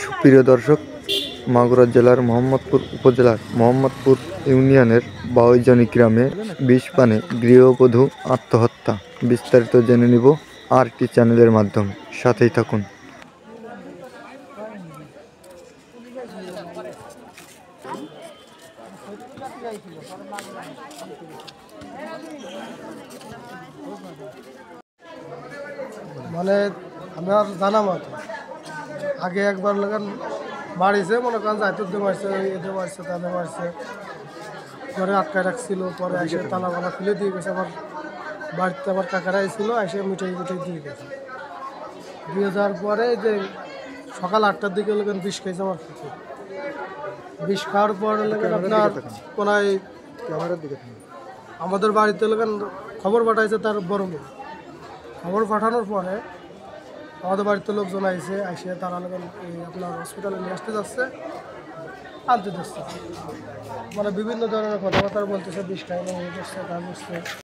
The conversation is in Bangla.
সুপ্রিয় দর্শক, মাগুরা জেলার মোহাম্মদপুর উপজেলার মোহাম্মদপুর ইউনিয়নের বাউইজানি গ্রামে বিষপানে গৃহবধূ আত্মহত্যা। বিস্তারিত জেনে নিব RT চ্যানেলের মাধ্যমে, সাথেই থাকুন। মানে আমার জানা মতো আগে একবার লাগান মারিছে, মনে করেন যাইতে মারছে, এতে মারছে, তাদের মারছে, ঘরে আটকায় রাখছিল। পরে এসে তালা বালা খুলে দিয়ে গেছে। আমার বাড়িতে আমার কাকারা ছিল, এসে মিঠাই দিয়ে গেছে। দিয়ে যাওয়ার পরে যে সকাল 8টার দিকে লোকেন বিষ খাইছে আমার পুকুর। বিষ খাওয়ার পরে লোকেন আপনার কোনায় আমাদের বাড়িতে লোকেন খবর পাঠাইছে তার বড় মেয়ে। খবর পাঠানোর পরে আমাদের বাড়িতে লোকজন আইসে, তারা লোকেন আপনার হসপিটালে নিয়ে আসতে যাচ্ছে, আনতে যাচ্ছে। মানে বিভিন্ন ধরনের কথাবার্তা বলতেছে, বিষ খাইলে হয়ে যাচ্ছে, তা বুঝছে।